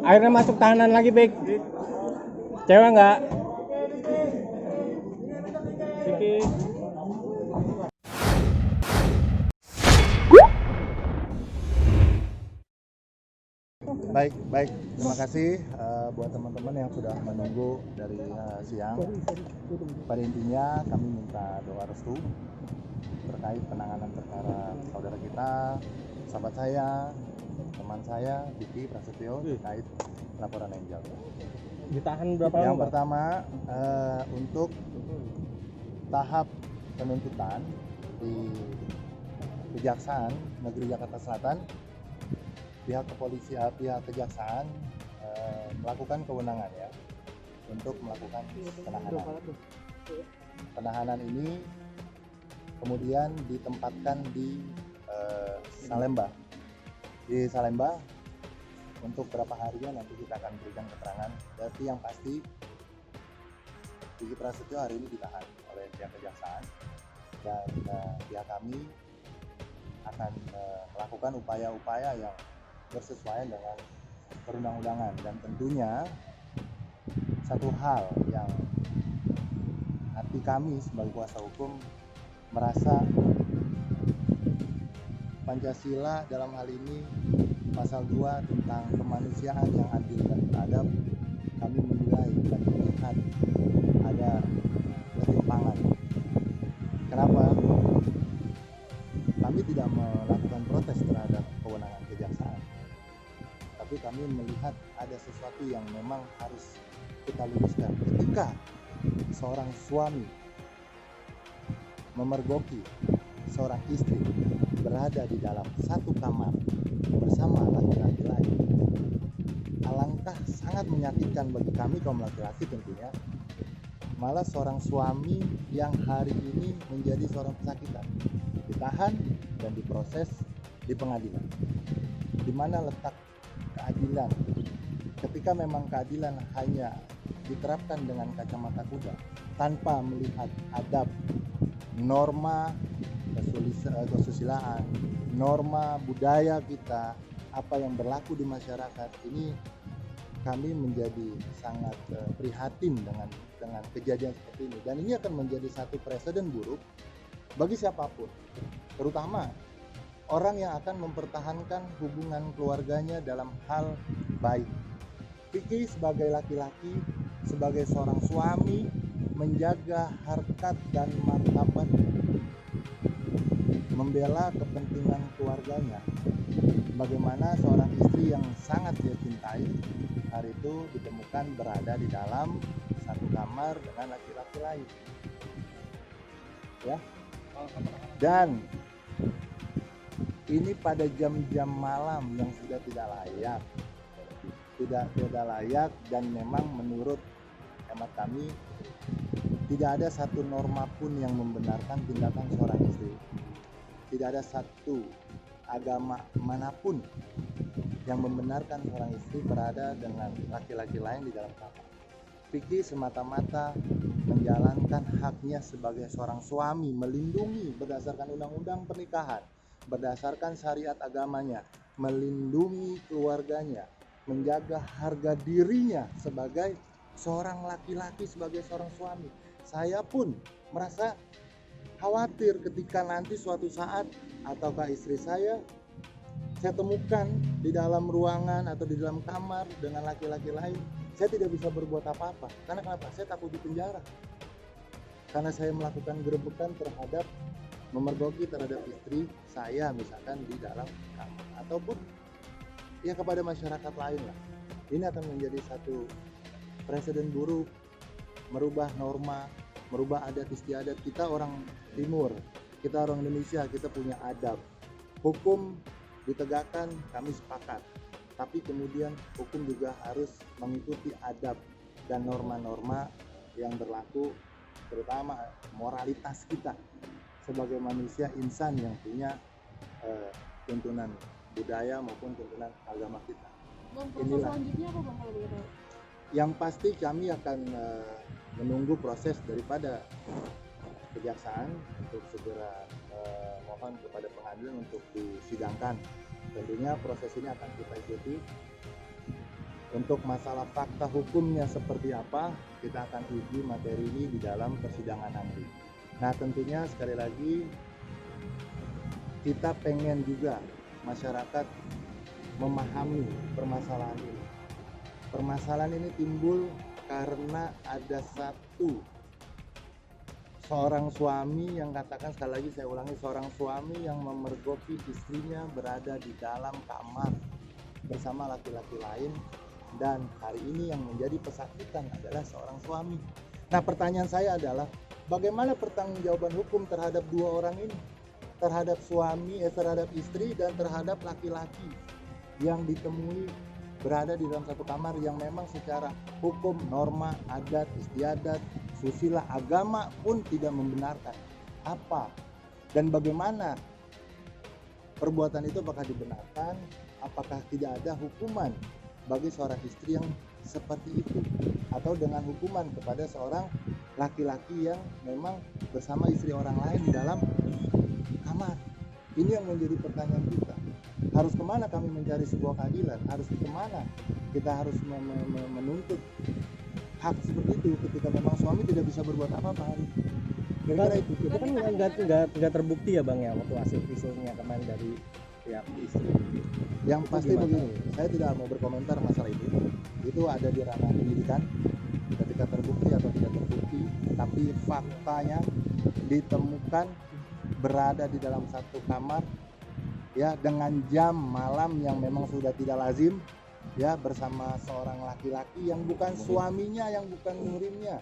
Akhirnya masuk tahanan lagi, Bek. Cewek nggak? Siki. Baik. Terima kasih buat teman-teman yang sudah menunggu dari siang. Pada intinya kami minta doa restu terkait penanganan perkara saudara kita, sahabat saya, teman saya, Diki Prasetyo terkait laporan Angel. Ditahan berapa lama? Yang pertama untuk tahap penuntutan di Kejaksaan Negeri Jakarta Selatan, pihak kepolisian, pihak kejaksaan melakukan kewenangan ya untuk melakukan penahanan. Penahanan ini kemudian ditempatkan di Salemba. Di Salemba untuk berapa harinya nanti kita akan berikan keterangan. Berarti yang pasti Diki Prasetyo hari ini ditahan oleh pihak kejaksaan dan pihak kami akan melakukan upaya-upaya yang bersesuaian dengan perundang-undangan, dan tentunya satu hal yang hati kami sebagai kuasa hukum merasa Pancasila dalam hal ini pasal 2 tentang kemanusiaan yang adil dan beradab, kami menilai dan melihat ada ketimpangan. Kenapa? Kami tidak melakukan protes terhadap kewenangan kejaksaan, tapi kami melihat ada sesuatu yang memang harus kita luruskan. Ketika seorang suami memergoki seorang istri berada di dalam satu kamar bersama laki-laki lain, alangkah sangat menyakitkan bagi kami kaum laki-laki tentunya. Malah seorang suami yang hari ini menjadi seorang pesakitan ditahan dan diproses di pengadilan. Di mana letak keadilan? Ketika memang keadilan hanya diterapkan dengan kacamata kuda tanpa melihat adab, norma kesusilaan, norma budaya kita, apa yang berlaku di masyarakat ini, kami menjadi sangat prihatin dengan kejadian seperti ini, dan ini akan menjadi satu presiden buruk bagi siapapun, terutama orang yang akan mempertahankan hubungan keluarganya dalam hal baik. Vicky sebagai laki-laki, sebagai seorang suami, menjaga harkat dan martabat, membela kepentingan keluarganya. Bagaimana seorang istri yang sangat dia cintai hari itu ditemukan berada di dalam satu kamar dengan laki-laki lain, ya. Dan ini pada jam-jam malam yang sudah tidak layak, dan memang menurut hemat kami tidak ada satu norma pun yang membenarkan tindakan seorang istri. Tidak ada satu agama manapun yang membenarkan seorang istri berada dengan laki-laki lain di dalam kamar. Vicky semata-mata menjalankan haknya sebagai seorang suami, melindungi berdasarkan undang-undang pernikahan, berdasarkan syariat agamanya, melindungi keluarganya, menjaga harga dirinya sebagai seorang laki-laki, sebagai seorang suami. Saya pun merasa khawatir ketika nanti suatu saat ataukah istri saya temukan di dalam ruangan atau di dalam kamar dengan laki-laki lain. Saya tidak bisa berbuat apa-apa. Karena kenapa? Saya takut dipenjara. Karena saya melakukan gerebekan terhadap, memergoki terhadap istri saya misalkan di dalam kamar, ataupun ya kepada masyarakat lain lah. Ini akan menjadi satu presiden buruk, merubah norma, merubah adat istiadat. Kita orang Timur, kita orang Indonesia, kita punya adab. Hukum ditegakkan, kami sepakat. Tapi kemudian hukum juga harus mengikuti adab dan norma-norma yang berlaku, terutama moralitas kita sebagai manusia insan yang punya tuntunan budaya maupun tuntunan agama kita. Inilah selanjutnya apa Bang kalau boleh tahu? Yang pasti kami akan menunggu proses daripada kejaksaan untuk segera mohon kepada pengadilan untuk disidangkan. Tentunya proses ini akan kita ikuti Untuk masalah fakta hukumnya seperti apa, kita akan uji materi ini di dalam persidangan nanti. Nah, tentunya sekali lagi kita pengen juga masyarakat memahami permasalahan ini. Permasalahan ini timbul karena ada seorang suami yang katakan, sekali lagi saya ulangi, seorang suami yang memergoki istrinya berada di dalam kamar bersama laki-laki lain, dan hari ini yang menjadi pesakitan adalah seorang suami. Nah, pertanyaan saya adalah bagaimana pertanggungjawaban hukum terhadap dua orang ini, terhadap terhadap istri dan terhadap laki-laki yang ditemui berada di dalam satu kamar yang memang secara hukum, norma, adat, istiadat, susila, agama pun tidak membenarkan. Apa dan bagaimana perbuatan itu, apakah dibenarkan, apakah tidak ada hukuman bagi seorang istri yang seperti itu, atau dengan hukuman kepada seorang laki-laki yang memang bersama istri orang lain di dalam kamar. Ini yang menjadi pertanyaan kita. Harus kemana kami mencari sebuah keadilan? Harus kemana kita harus menuntut hak seperti itu ketika memang suami tidak bisa berbuat apa-apa? Kira-kira itu kan nggak terbukti ya Bang ya waktu hasil visumnya kemarin dari pihak istri. Yang pasti begini, saya tidak mau berkomentar masalah itu. Itu ada di ranah penyidikan, ketika terbukti atau tidak terbukti. Tapi faktanya ditemukan berada di dalam satu kamar, ya, dengan jam malam yang memang sudah tidak lazim, ya, bersama seorang laki-laki yang bukan suaminya, yang bukan muhrimnya.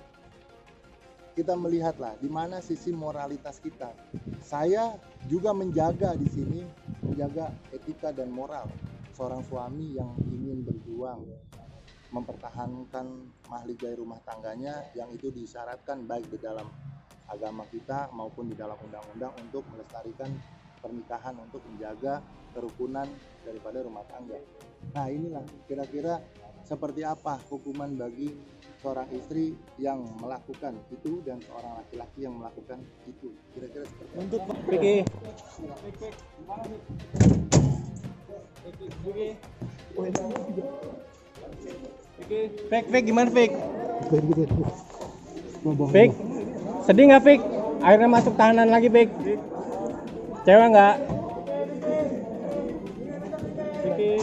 Kita melihatlah di mana sisi moralitas kita. Saya juga menjaga di sini, menjaga etika dan moral seorang suami yang ingin berjuang mempertahankan mahligai rumah tangganya, yang itu disyaratkan baik di dalam agama kita maupun di dalam undang-undang untuk melestarikan pernikahan, untuk menjaga kerukunan daripada rumah tangga. Nah, inilah kira-kira seperti apa hukuman bagi seorang istri yang melakukan itu dan seorang laki-laki yang melakukan itu. Kira-kira seperti apa? Untuk Vicky. Fik gimana Fik? Fik, sedih nggak Fik? Akhirnya masuk tahanan lagi Fik. Cewek nggak? Vicky.